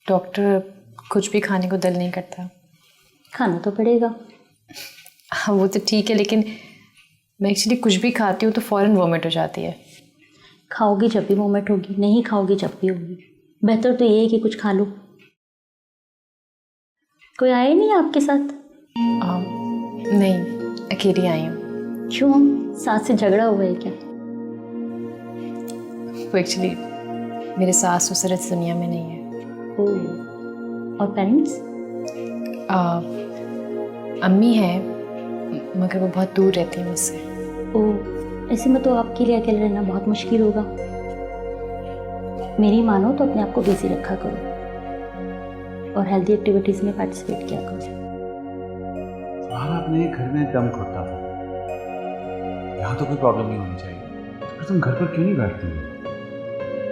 Doctor, कुछ भी खाने को दिल नहीं करता। खाना तो पड़ेगा। हाँ वो तो ठीक है, लेकिन मैं एक्चुअली कुछ भी खाती हूँ तो फ़ौरन वॉमिट हो जाती है। खाओगी जब भी वॉमिट होगी, नहीं खाओगी जब भी होगी। बेहतर तो ये है कि कुछ खा लो। कोई आया ही नहीं आपके साथ? नहीं, अकेली आई हूँ। क्यों, सास से झगड़ा हुआ है क्या? वो एक्चुअली मेरे सास ससुर इस दुनिया में नहीं है। ओह, और पेरेंट्स? अम्मी है मगर वो बहुत दूर रहती है मुझसे। ओह, ऐसे में तो आपके लिए अकेले रहना बहुत मुश्किल होगा। मेरी मानो तो अपने आप को बिजी रखा करो और हेल्दी एक्टिविटीज़ में पार्टिसिपेट किया करो। अपने घर में दम घुटता था, यहाँ तो कोई प्रॉब्लम नहीं होनी चाहिए। पर तुम घर पर क्यों नहीं बैठती हो?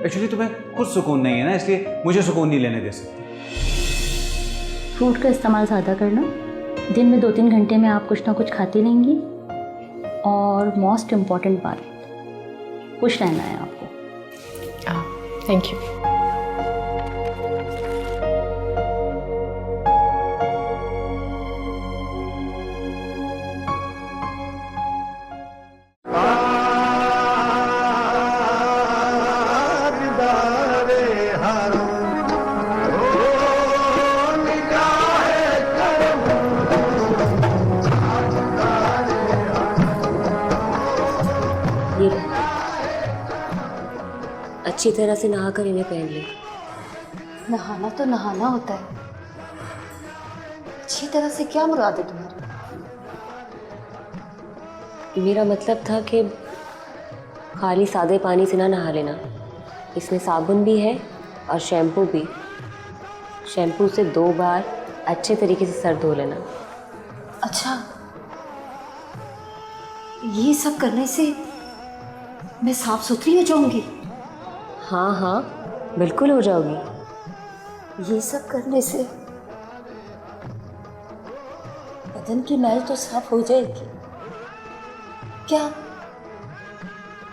एक्चुअली तुम्हें खुद सुकून नहीं है ना, इसलिए मुझे सुकून नहीं लेने दे सकती। फ्रूट का इस्तेमाल ज़्यादा करना। दिन में 2-3 घंटे में आप कुछ ना कुछ खाती रहेंगी। और मोस्ट इम्पॉर्टेंट बात, खुश रहना है आपको। Thank you. अच्छी तरह से नहाकर इन्हें पहन ले। नहाना तो नहाना होता है, अच्छी तरह से क्या मुराद है तुम्हारी? मेरा मतलब था कि खाली सादे पानी से ना नहा लेना, इसमें साबुन भी है और शैम्पू भी। शैम्पू से 2 बार अच्छे तरीके से सर धो लेना। अच्छा, ये सब करने से मैं साफ सुथरी हो जाऊंगी? हाँ हाँ, बिल्कुल हो जाओगी। ये सब करने से बदन की मैल तो साफ हो जाएगी। क्या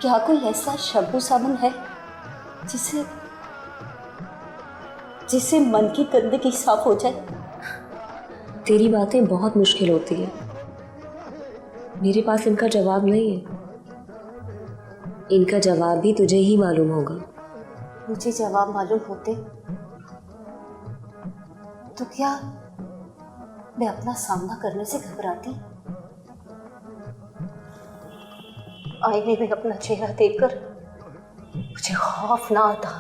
क्या कोई ऐसा शैम्पू साबुन है जिसे जिससे मन की गंदगी साफ हो जाए? तेरी बातें बहुत मुश्किल होती है, मेरे पास इनका जवाब नहीं है। इनका जवाब भी तुझे ही मालूम होगा। मुझे जवाब मालूम होते तो क्या मैं अपना सामना करने से घबराती? आईने में अपना चेहरा देखकर मुझे खौफ ना आता।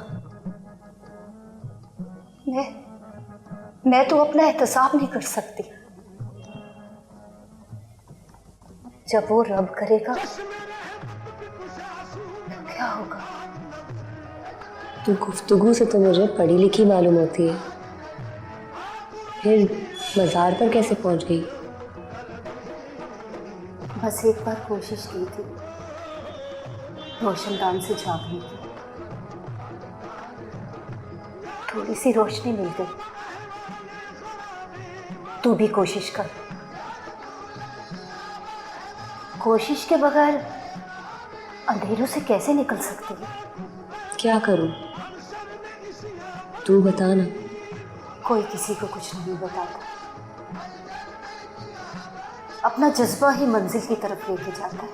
मैं तो अपना एहतसाब नहीं कर सकती। जब वो रब करेगा तो क्या होगा? तू गुफ्तगू से तो मुझे पढ़ी लिखी मालूम होती है, फिर मज़ार पर कैसे पहुंच गई? बस एक बार कोशिश की थी रोशनदान से झांकने की, थोड़ी सी रोशनी मिल गई। तू भी कोशिश कर। कोशिश के बगैर अंधेरों से कैसे निकल सकती है? क्या करूं, तू बता ना। कोई किसी को कुछ नहीं बताता, अपना जज्बा ही मंजिल की तरफ लेके जाता है।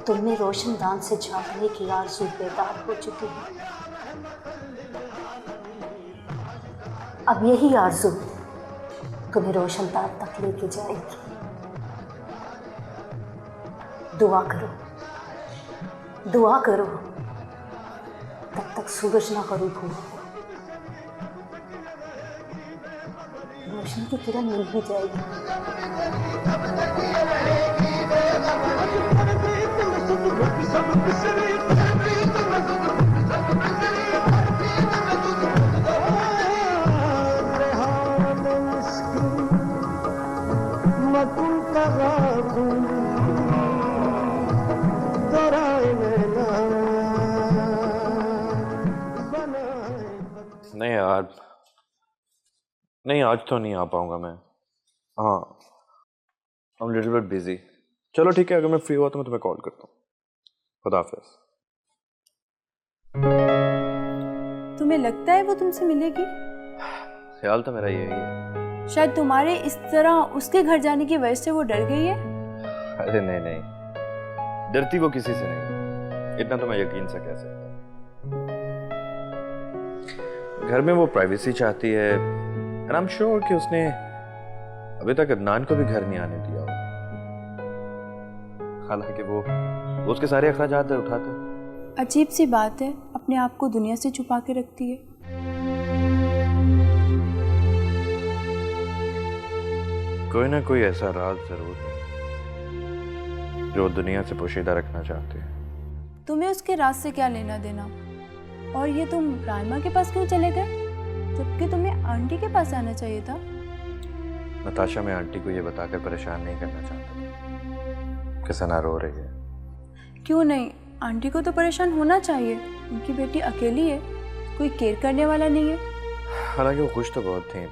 तुमने रोशनदान से झांकने की आरज़ू बेदार हो चुकी है। अब यही आरज़ू तुम्हें रोशनदान तक लेके जाएगी। दुआ करो, दुआ करो, तब तक सूरज ना गरूब हो। रोशनी की किरण मिल भी जाएगी। नहीं यार, नहीं आज तो नहीं आ पाऊंगा मैं। हाँ, I am little bit busy. चलो ठीक है, अगर मैं फ्री हुआ तो मैं तुम्हें कॉल करता हूँ। खुदा हाफिज़। तुम्हें लगता है वो तुमसे मिलेगी? ख्याल तो मेरा यही है। शायद तुम्हारे इस तरह उसके घर जाने की वजह से वो डर गई है। अरे नहीं नहीं, डरती वो किसी से नहीं, इतना तो मैं यकीन से कह सकता हूँ। घर में वो प्राइवेसी चाहती है, and I'm sure कि उसने अभी तक अदनान को भी घर नहीं आने दिया हो। हालांकि वो उसके सारे अखराजात उठाता है। अजीब सी बात है, अपने आप को दुनिया से छुपा के रखती है। कोई ना कोई ऐसा राज जरूर है जो दुनिया से पोशीदा रखना चाहते हैं। तुम्हें उसके राज से क्या लेना देना? और ये तुम राइमा के पास क्यों चले गए, जबकि तुम्हें आंटी के पास आना चाहिए था? नताशा, मैं आंटी को ये बताकर परेशान नहीं करना चाहता कि सना रो रही है। क्यों नहीं, आंटी को तो परेशान होना चाहिए। उनकी बेटी अकेली है, कोई केयर करने वाला नहीं है। हालांकि वो खुश तो बहुत थी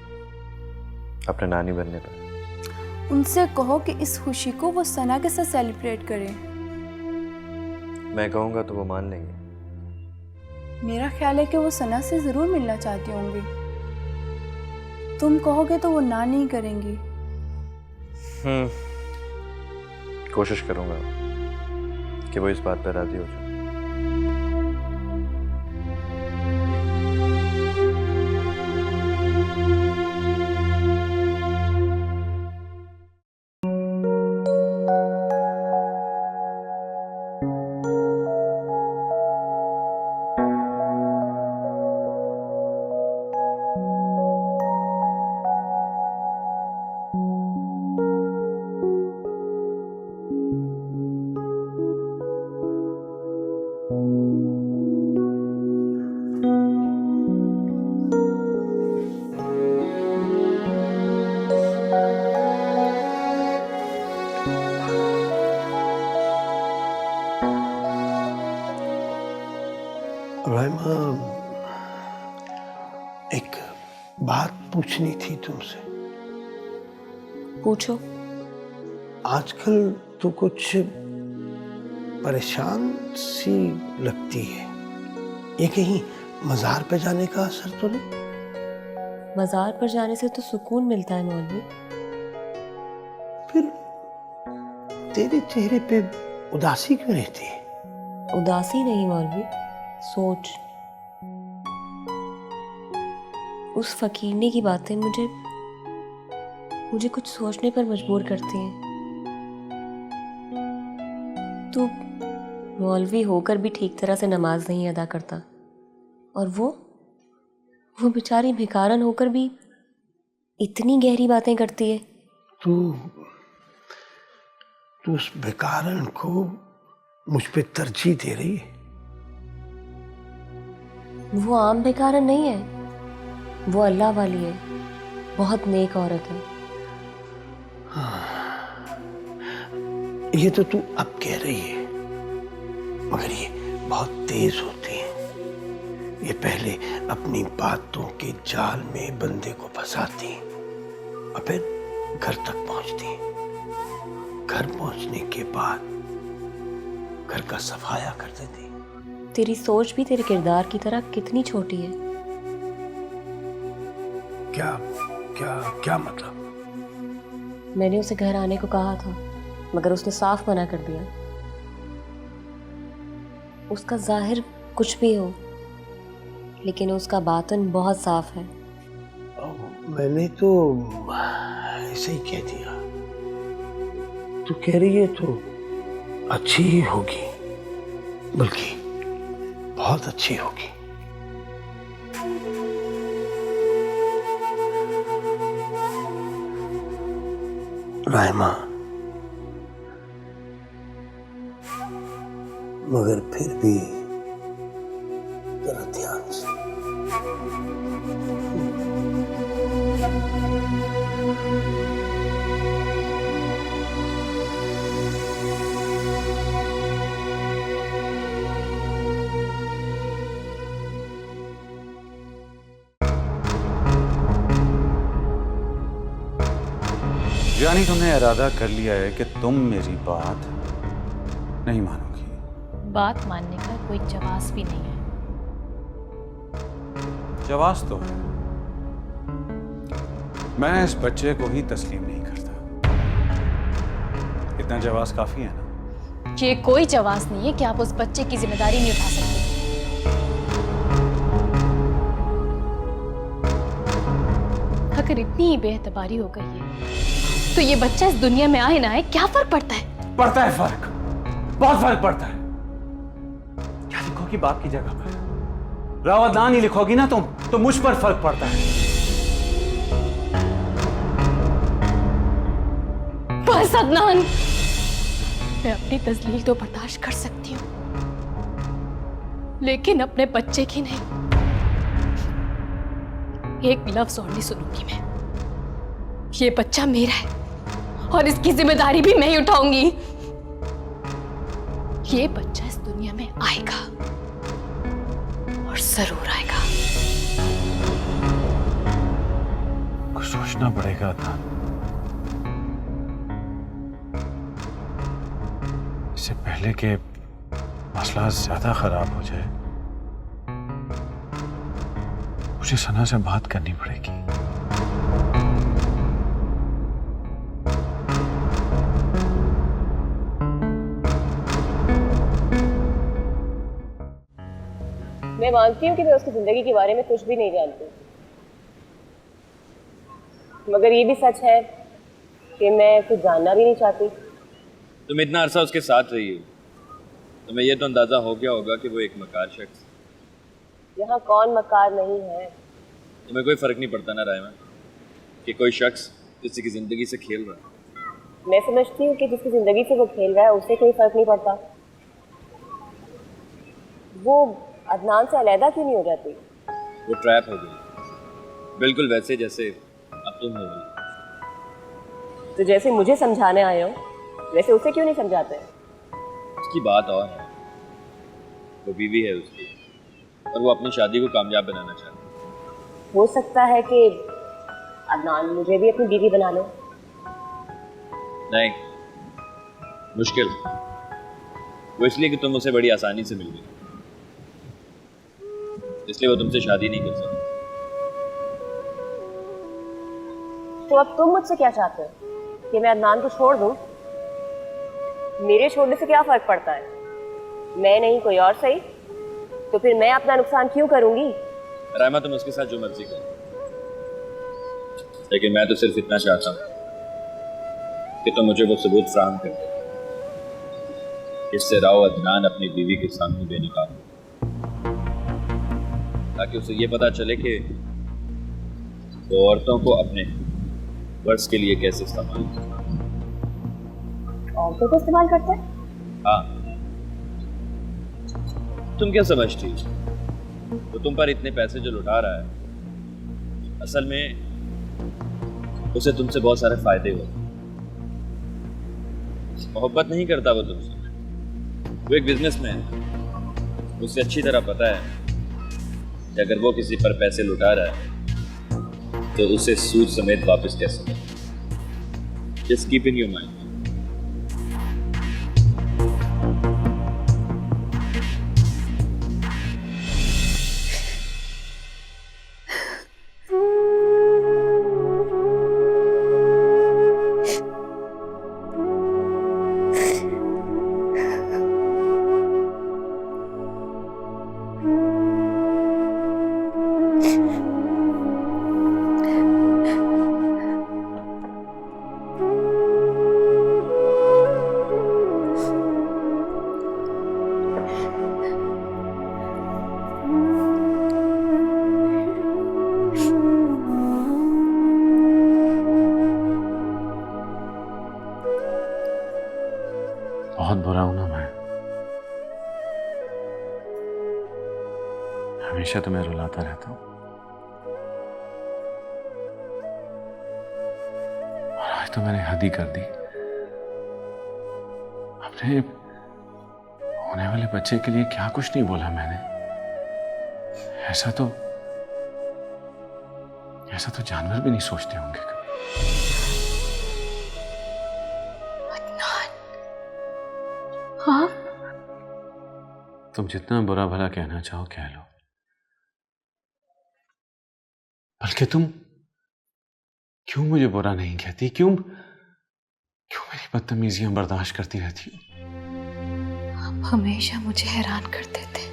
अपने नानी बनने पर। उनसे कहो कि इस खुशी को वो सना के साथ सेलिब्रेट करें। मैं कहूँगा तो वो मान लेंगे। मेरा ख्याल है कि वो सना से ज़रूर मिलना चाहती होंगी। तुम कहोगे तो वो ना नहीं करेंगी। कोशिश करूँगा कि वो इस बात पर राजी हो जाए। राइमा, एक बात पूछनी थी तुमसे। पूछो। आजकल तो कुछ परेशान सी लगती है। ये कहीं मज़ार पे जाने का असर तो नहीं? मज़ार पर जाने से तो सुकून मिलता है मौलवी। फिर तेरे चेहरे पे उदासी क्यों रहती है? उदासी नहीं मौलवी, सोच। उस फकीरने की बातें मुझे कुछ सोचने पर मजबूर करती हैं। तू मौलवी होकर भी ठीक तरह से नमाज नहीं अदा करता, और वो बेचारी भिखारन होकर भी इतनी गहरी बातें करती है। तू उस भिखारन को मुझ पे तरजीह दे रही है? वो आम भिखारन नहीं है, वो अल्लाह वाली है, बहुत नेक औरत है। ये तो तू अब कह रही है, मगर ये बहुत तेज होती है। ये पहले अपनी बातों के जाल में बंदे को फंसाती और फिर घर तक पहुंचती। घर पहुंचने के बाद घर का सफाया कर देती। तेरी सोच भी तेरे किरदार की तरह कितनी छोटी है। क्या क्या क्या मतलब? मैंने उसे घर आने को कहा था, मगर उसने साफ मना कर दिया। उसका जाहिर कुछ भी हो, लेकिन उसका बातन बहुत साफ है। मैंने तो ऐसे ही कह दिया। तू कह रही है तो अच्छी ही होगी, बल्कि बहुत अच्छी होगी। राइमा, मगर फिर भी जरा ध्यान से। यानी तुमने इरादा कर लिया है कि तुम मेरी बात नहीं मानोगी? बात मानने का कोई जवाब भी नहीं है। जवाब तो है, मैं इस बच्चे को ही तस्लीम नहीं करता। इतना जवाब काफी है ना। ये कोई जवाब नहीं है कि आप उस बच्चे की जिम्मेदारी नहीं उठा सकते। अगर इतनी ही बेएतबारी हो गई है तो ये बच्चा इस दुनिया में आए ना आए क्या फर्क पड़ता है? पड़ता है फर्क, बहुत फर्क पड़ता है। क्या लिखोगी बाप की जगह पर? रावत नानी लिखोगी ना तुम तो मुझ पर फर्क पड़ता है। बस अदनान, मैं अपनी तस्लील तो बर्दाश्त कर सकती हूँ लेकिन अपने बच्चे की नहीं। एक लफ्ज और नहीं सुनूंगी मैं। ये बच्चा मेरा है और इसकी जिम्मेदारी भी मैं ही उठाऊंगी। ये बच्चा इस दुनिया में आएगा और जरूर आएगा। कुछ सोचना पड़ेगा अदनान। इससे पहले कि मसला ज्यादा खराब हो जाए, मुझे सना से बात करनी पड़ेगी। मैं मानती हूँ कि मैं उसकी जिंदगी के बारे में कुछ भी नहीं जानती, मगर ये भी सच है कि मैं कुछ जानना भी नहीं चाहती। तुम इतना अरसा उसके साथ रही हो, तुम्हें यह तो अंदाजा हो गया होगा कि वो एक मकार शख्स। यहाँ कौन मकार नहीं है। तुम्हें कोई फर्क नहीं पड़ता ना रायमा कि कोई शख्स किसी की जिंदगी से खेल रहा है। मैं समझती हूँ कि जिसकी जिंदगी से वो खेल रहा है उसे कोई फर्क नहीं पड़ता। वो अदनान से अलहदा क्यों नहीं हो जाती? वो ट्रैप हो गई, बिल्कुल वैसे जैसे अब तुम हो गई। तो जैसे मुझे समझाने आए हो वैसे उसे क्यों नहीं समझाते? उसकी बात और है, वो बीवी है उसकी और वो अपनी शादी को कामयाब बनाना चाहती है। हो सकता है कि अदनान मुझे भी अपनी बीवी बना लो। नहीं, मुश्किल। वो इसलिए कि तुम उसे बड़ी आसानी से मिल गई, इसलिए वो तुमसे शादी नहीं कर सकती। तो अब तुम मुझसे क्या चाहते हो कि मैं अदनान को छोड़ दूं? मेरे छोड़ने से क्या फर्क पड़ता है? मैं नहीं कोई और सही, तो फिर मैं अपना नुकसान क्यों करूंगी? रायमा तुम उसके साथ जो मर्जी करो, लेकिन मैं तो सिर्फ इतना चाहता हूँ कि तुम मुझे वो सबूत फराहम कर दो जिससे राव अदनान अपनी बीवी के सामने बेनकाब हो, ताकि उसे ये पता चले कि वो औरतों को अपने वर्ष के लिए कैसे इस्तेमाल करता है। औरतों को इस्तेमाल करता है? हाँ, तुम क्या समझती हो? वो तुम पर इतने पैसे जो लुटा रहा है, असल में उसे तुमसे बहुत सारे फायदे हो। मोहब्बत नहीं करता वो तुमसे, वो एक बिजनेसमैन है। उसे अच्छी तरह पता है कि अगर वो किसी पर पैसे लुटा रहा है तो उसे सूद समेत वापस कैसे मिले। Just keep in your mind. बहुत बुरा हूं ना मैं। हमेशा तुम्हें रुलाता रहता हूं और आज तो मैंने हद ही कर दी। अपने होने वाले बच्चे के लिए क्या कुछ नहीं बोला मैंने। ऐसा तो जानवर भी नहीं सोचते होंगे कभी। हाँ, तुम जितना बुरा भला कहना चाहो कह लो, बल्कि तुम क्यों मुझे बुरा नहीं कहती? क्यों मेरी बदतमीजियां बर्दाश्त करती रहती हो? आप हमेशा मुझे हैरान करते थे,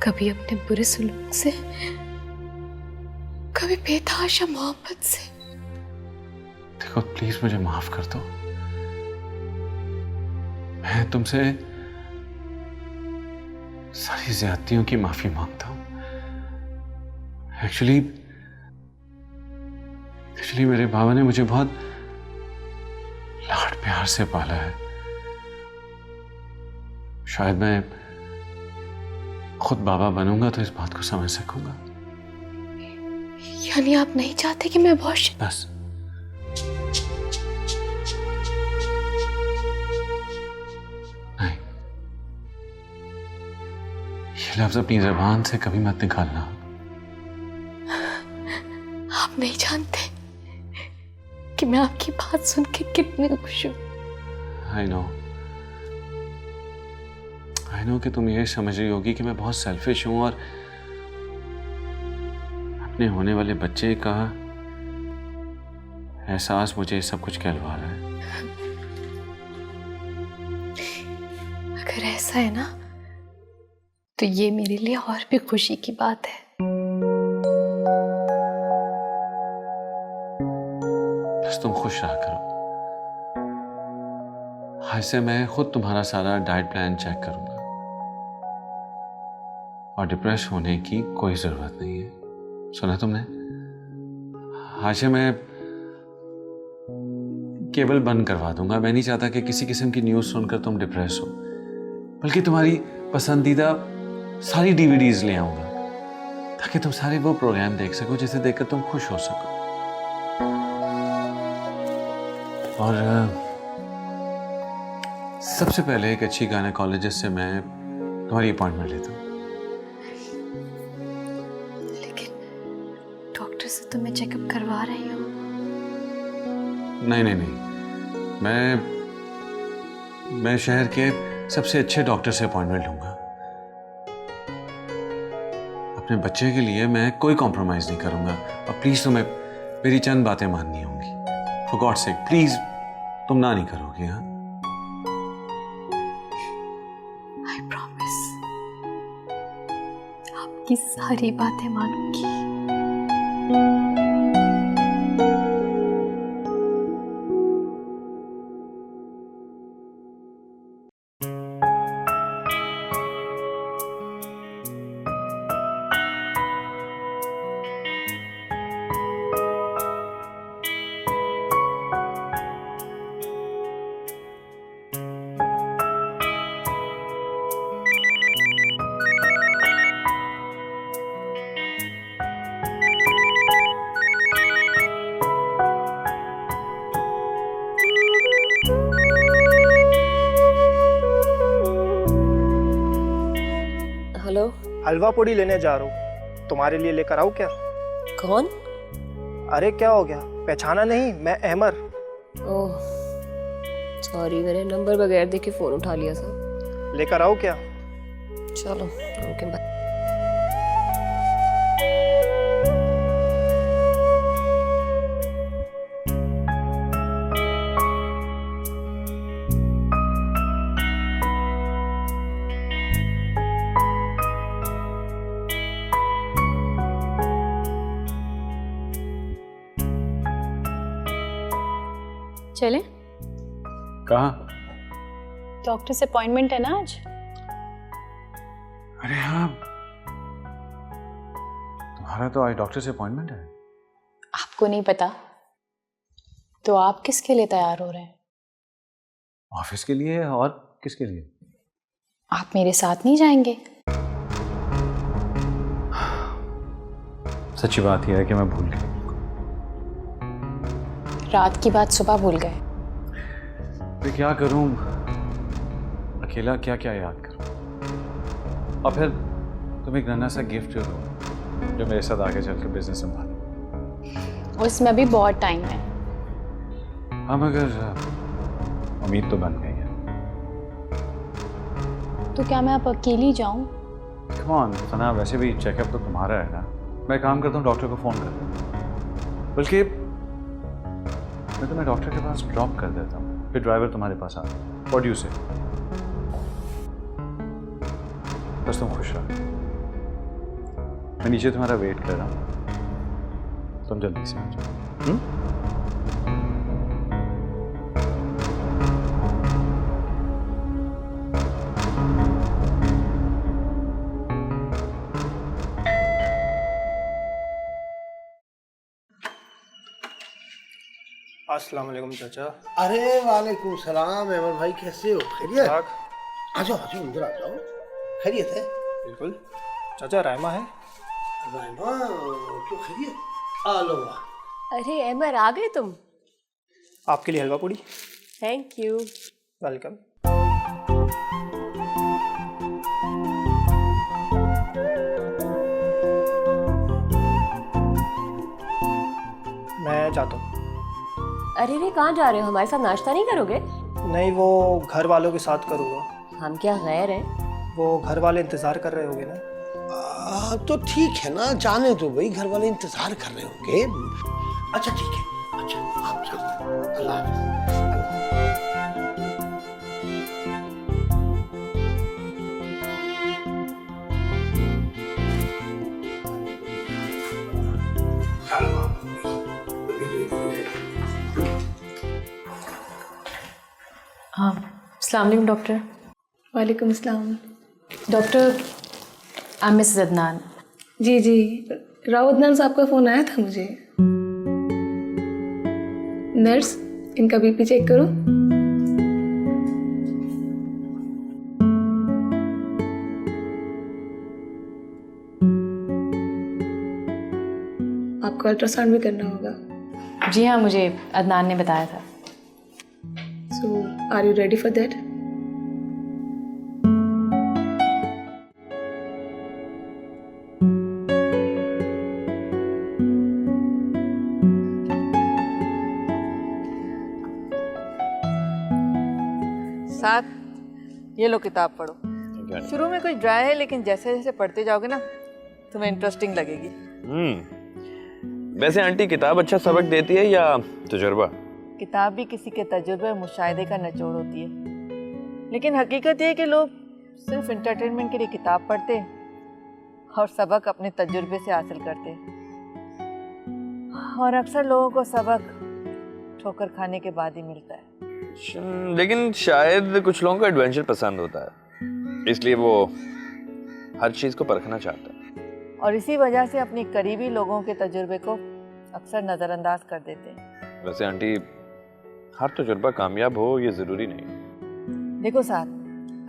कभी अपने बुरे सलूक से, कभी बेतहाशा मोहब्बत से। देखो प्लीज मुझे माफ कर दो। मैं तुमसे सारी ज्यादतियों की माफी मांगता हूं। एक्चुअली मेरे बाबा ने मुझे बहुत लाड प्यार से पाला है। शायद मैं खुद बाबा बनूंगा तो इस बात को समझ सकूंगा। यानी आप नहीं चाहते कि मैं बहुत बस नहीं, ये लफ्ज अपनी जबान से कभी मत निकालना। आप नहीं जानते कि मैं आपकी बात सुन के कितनी खुश हूं। आई नो कि तुम ये समझ रही होगी कि मैं बहुत सेल्फिश हूं और अपने होने वाले बच्चे का एहसास मुझे सब कुछ कहलवा रहा है। अगर ऐसा है ना तो ये मेरे लिए और भी खुशी की बात है। बस तुम खुश रहा करो। आज से मैं खुद तुम्हारा सारा डाइट प्लान चेक करूंगा और डिप्रेस होने की कोई जरूरत नहीं है। सुना तुमने? आज से मैं केबल बंद करवा दूंगा। मैं नहीं चाहता कि किसी किस्म की न्यूज़ सुनकर तुम डिप्रेस हो, बल्कि तुम्हारी पसंदीदा सारी डीवीडीज ले आऊंगा ताकि तुम सारे वो प्रोग्राम देख सको जिसे देखकर तुम खुश हो सको। और सबसे पहले एक अच्छी गायनेकोलॉजिस्ट से मैं तुम्हारी अपॉइंटमेंट लेता हूँ। लेकिन डॉक्टर से तो मैं चेकअप करवा रही हूँ। नहीं, मैं शहर के सबसे अच्छे डॉक्टर से अपॉइंटमेंट लूंगा। अपने बच्चे के लिए मैं कोई कॉम्प्रोमाइज नहीं करूंगा। और प्लीज तुम्हें मेरी चंद बातें माननी होंगी। फॉर गॉड सेक प्लीज तुम ना नहीं करोगे? हाँ, आई प्रॉमिस आपकी सारी बातें मानूंगी। हेलो। हलवा पूड़ी लेने जा रहा हूँ, तुम्हारे लिए लेकर आऊँ क्या? कौन? अरे क्या हो गया, पहचाना नहीं? मैं अहमर। ओह सॉरी, मैंने नंबर बगैर देखे फोन उठा लिया था। लेकर आऊँ क्या? चलो ओके बाय। चले? कहाँ? डॉक्टर से अपॉइंटमेंट है ना आज। अरे हाँ, तुम्हारा तो आज डॉक्टर से अपॉइंटमेंट है। आपको नहीं पता तो आप किसके लिए तैयार हो रहे हैं? ऑफिस के लिए और किसके लिए? आप मेरे साथ नहीं जाएंगे? सच्ची बात यह है कि मैं भूल गया। रात की बात सुबह भूल गए। मैं क्या करूं, अकेला क्या क्या याद करूं। और फिर तुम एक नन्हा सा गिफ्ट जो दो जो मेरे साथ आगे चलकर बिजनेस संभालो। उसमें अभी बहुत टाइम है। हाँ मगर उम्मीद तो बन गई है। तो क्या मैं अब अकेली जाऊं कम ऑन सना, वैसे भी चेकअप तो तुम्हारा है ना। मैं काम करता हूँ, डॉक्टर को फ़ोन करता हूँ, बल्कि मैं तुम्हें डॉक्टर के पास ड्रॉप कर देता हूँ, फिर ड्राइवर तुम्हारे पास आता है। व्हाट डू यू से? बस तुम खुश रहो, मैं नीचे तुम्हारा वेट कर रहा हूँ, तुम जल्दी से आ जाओ। अस्सलाम वालेकुम चाचा। अरे वालेकुम सलाम अहमद भाई, कैसे हो? खैरियत? ठाक। आ जाओ अंदर आ जाओ। खैरियत है? बिल्कुल। चाचा रायमा है? रायमा क्यों खैरियत? आ लो। अरे अमर, आ गए तुम? आपके लिए हलवा पूड़ी। Thank you. वेलकम। मैं जाता हूँ। अरे रे, कहाँ जा रहे हो? हमारे साथ नाश्ता नहीं करोगे? नहीं, वो घर वालों के साथ करूँगा। हम क्या गैर हैं? वो घर वाले इंतज़ार कर रहे होंगे ना। तो ठीक है ना, जाने दो भाई, घर वाले इंतजार कर रहे होंगे। अच्छा ठीक है, अच्छा आप जाओ। अल्लाह हाफ़िज़। हाँ, अस्सलाम वालेकुम डॉक्टर। वालेकुम अस्सलाम। Doctor, I am missus Adnan. जी जी, राव अदनान साहब का फ़ोन आया था मुझे। नर्स, इनका बीपी चेक करो। आपको अल्ट्रासाउंड भी करना होगा। जी हाँ, मुझे अदनान ने बताया था। So, are you ready for that? साथ ये लो, किताब पढ़ो। शुरू में कुछ ड्राई है, लेकिन जैसे जैसे पढ़ते जाओगे ना तुम्हें इंटरेस्टिंग लगेगी। वैसे आंटी, किताब अच्छा सबक देती है या तजुर्बा? किताब भी किसी के तजुर्बे और मुशाहिदे का निचोड़ होती है, लेकिन हकीकत ये है कि लोग सिर्फ इंटरटेनमेंट के लिए किताब पढ़ते और सबक अपने तजुर्बे से हासिल करते, और अक्सर लोगों को सबक ठोकर खाने के बाद ही मिलता है। लेकिन शायद कुछ लोगों को एडवेंचर पसंद होता है, इसलिए वो हर चीज़ को परखना चाहता है, और इसी वजह से अपने करीबी लोगों के तजुर्बे को अक्सर नज़रअंदाज कर देते हैं। वैसे आंटी, हर तजुर्बा कामयाब हो ये ज़रूरी नहीं। देखो साथ,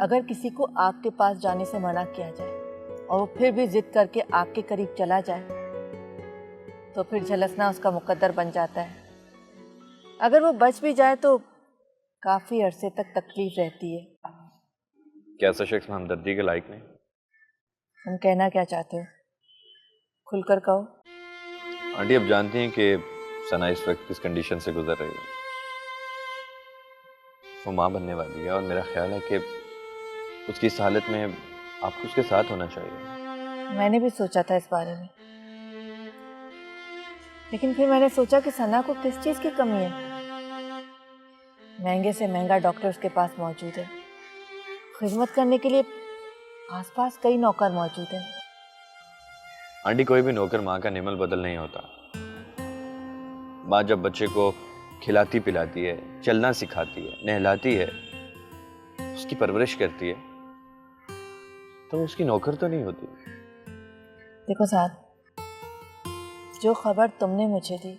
अगर किसी को आग के पास जाने से मना किया जाए और वो फिर भी जिद करके आग के करीब चला जाए, तो फिर झलसना उसका मुकद्दर बन जाता है। अगर वो बच भी जाए तो काफ़ी अरसे तक तकलीफ रहती है। क्या ऐसा शख्स हमदर्दी के लायक नहीं? तुम कहना क्या चाहते हो? खुलकर कहो। आंटी, अब जानती हैं कि सना इस वक्त किस कंडीशन से गुजर रही है। वो माँ बनने वाली है, और मेरा ख्याल है कि उसकी इस हालत में आपको उसके साथ होना चाहिए। मैंने भी सोचा था इस बारे में, लेकिन फिर मैंने सोचा कि सना को किस चीज़ की कमी है। महंगे से महंगा डॉक्टर उसके पास मौजूद है, खिदमत करने के लिए आसपास कई नौकर मौजूद हैं। आंटी, कोई भी नौकर माँ का निमल बदल नहीं होता। माँ जब बच्चे को खिलाती पिलाती है, चलना सिखाती है, नहलाती है, उसकी परवरिश करती है, तो उसकी नौकर तो नहीं होती। देखो साथ, जो खबर तुमने मुझे दी,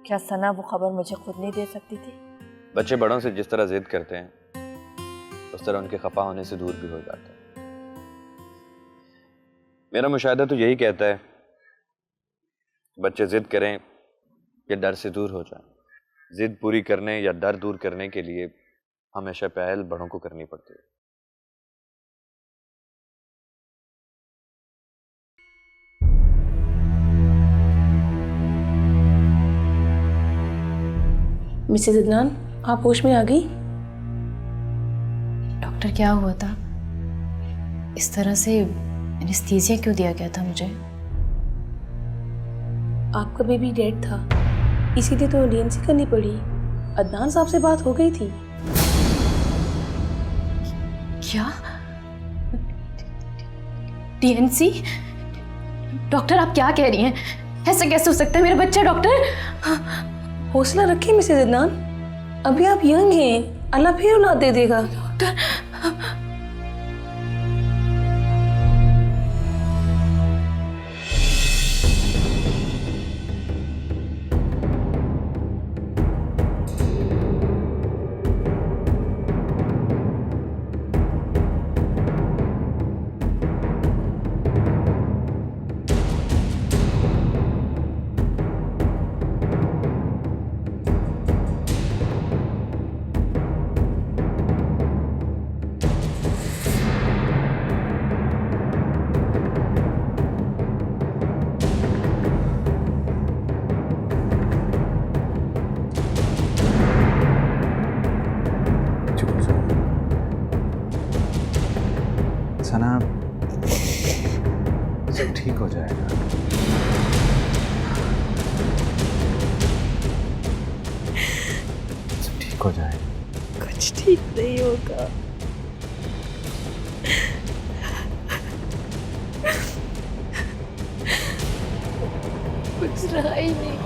क्या सना वो खबर मुझे खुद नहीं दे सकती थी? बच्चे बड़ों से जिस तरह जिद करते हैं, उस तरह उनके खफा होने से दूर भी हो जाते हैं। मेरा मुशाहिदा तो यही कहता है, बच्चे जिद करें या डर से दूर हो जाएं, जिद पूरी करने या डर दूर करने के लिए हमेशा पहल बड़ों को करनी पड़ती है। मिसेज अदनान, आप होश में आ गई? डॉक्टर, क्या हुआ था? इस तरह से एनेस्थीसिया क्यों दिया गया था मुझे? आपका बेबी डेड था, इसीलिए तो डीएनसी करनी पड़ी। अदनान साहब से बात हो गई थी। क्या? डीएनसी? डॉक्टर आप क्या कह रही हैं? ऐसा कैसे हो सकता है? मेरा बच्चा डॉक्टर। हौसला रखिए मिसेज अदनान, अभी आप यंग हैं, अल्लाह फिर औलाद दे देगा। डॉक्टर सना, सब ठीक हो जाएगा। सब ठीक हो जाएगा। कुछ ठीक नहीं होगा। कुछ रहा ही नहीं।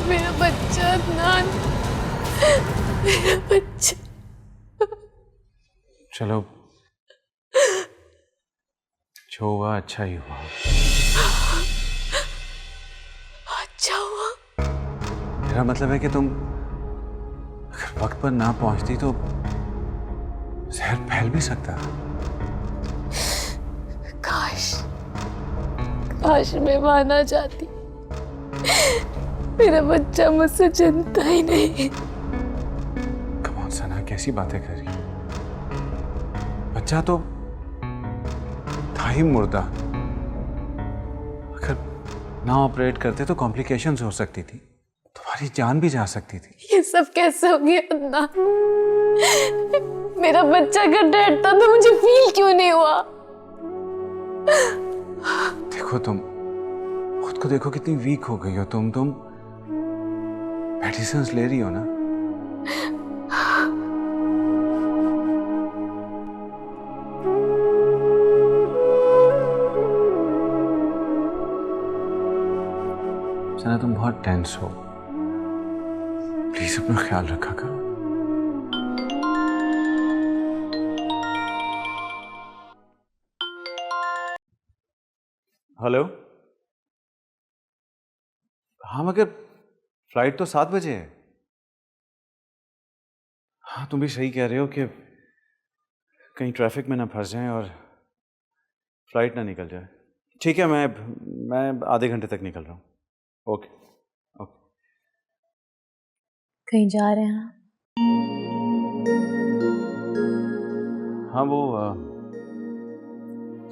मेरा बच्चा अदनान, मेरा बच्चा। चलो, जो हुआ अच्छा ही हुआ। अच्छा हुआ? मेरा मतलब है कि तुम अगर वक्त पर ना पहुंचती तो जहर फैल भी सकता। काश मैं माना जाती। मेरा बच्चा मुझसे चिंता ही नहीं। कम ऑन सना, कैसी बातें कर रही? बच्चा तो था ही मुर्दा। अगर ना ऑपरेट करते तो कॉम्प्लिकेशंस हो सकती थी, तुम्हारी जान भी जा सकती थी। ये सब कैसे हो गया अदनान? मेरा बच्चा अगर डेड था तो मुझे फील क्यों नहीं हुआ? देखो, तुम खुद को देखो, कितनी वीक हो गई हो तुम मेडिसिन्स ले रही हो ना? सना, तुम बहुत टेंस हो, प्लीज अपना ख्याल रखा करो। हेलो। हाँ, मगर फ्लाइट तो 7 बजे है। हाँ, तुम भी सही कह रहे हो कि कहीं ट्रैफिक में ना फंस जाएं और फ्लाइट ना निकल जाए। ठीक है, मैं आधे घंटे तक निकल रहा हूँ। Okay okay. कहीं जा रहे हैं? हाँ, वो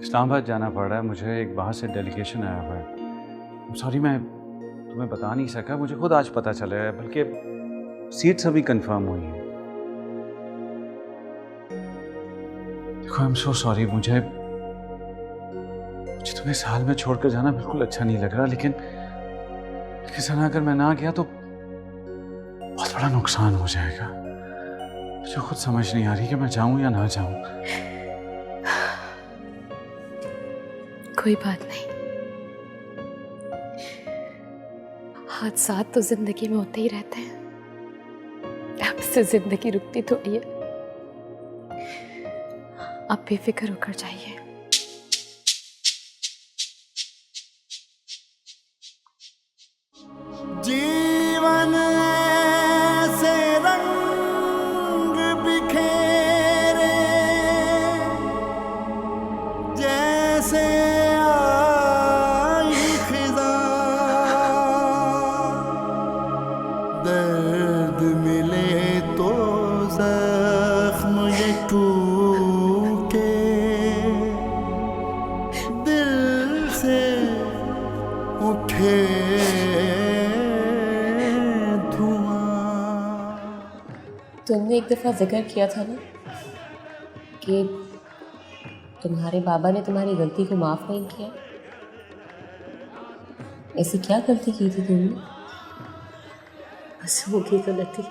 इस्लामाबाद जाना पड़ रहा है मुझे। एक बाहर से डेलीगेशन आया हुआ है। सॉरी, मैं तुम्हें बता नहीं सका। मुझे खुद आज पता चला है, बल्कि सीट्स अभी कंफर्म हुई हैं। देखो, आई एम सो सॉरी। मुझे तुम्हें साल में छोड़कर जाना बिल्कुल अच्छा नहीं लग रहा, लेकिन सना, अगर मैं ना गया तो बहुत बड़ा नुकसान हो जाएगा। मुझे खुद समझ नहीं आ रही कि मैं जाऊं या ना जाऊं। कोई बात नहीं, हादसात तो जिंदगी में होते ही रहते हैं। अब से जिंदगी रुकती थोड़ी है। आप बेफिक्र होकर जाइए। जीवन से रंग बिखेरे जैसे आई खिज़ां, दर्द मिले तो जख्म ये टूटे, दिल से उठे तुमने एक दफ़ा जिक्र किया था ना कि तुम्हारे बाबा ने तुम्हारी गलती को माफ नहीं किया? ऐसी क्या गलती की थी तुमने? बस होगी गलती,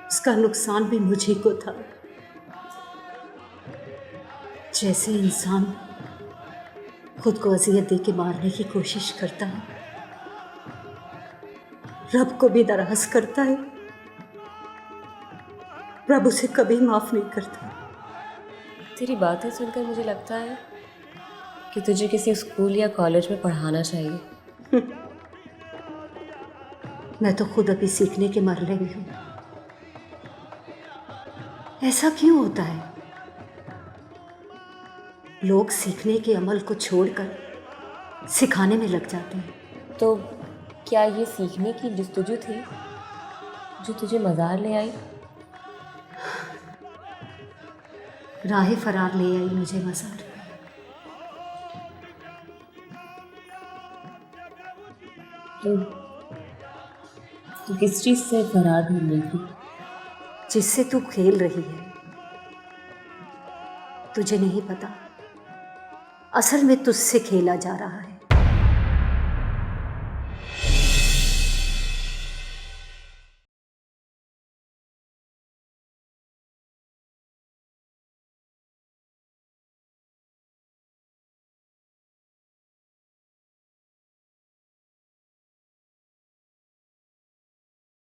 उसका नुकसान भी मुझी को था। जैसे इंसान खुद को अजियत दे के मारने की कोशिश करता है, रब को भी नाराज करता है, रब उसे कभी माफ नहीं करता। तेरी बातें सुनकर मुझे लगता है कि तुझे किसी स्कूल या कॉलेज में पढ़ाना चाहिए। मैं तो खुद अभी सीखने के मरले में हूं। ऐसा क्यों होता है? लोग सीखने के अमल को छोड़कर सिखाने में लग जाते हैं। तो क्या ये सीखने की जस्तजू थी जो तुझे मज़ार ले आई? राह फरार ले आई मुझे मज़ार। तो किस चीज़ से फरार ढूंढ रही थी? जिससे तू खेल रही है। तुझे नहीं पता, असल में तुझसे खेला जा रहा है।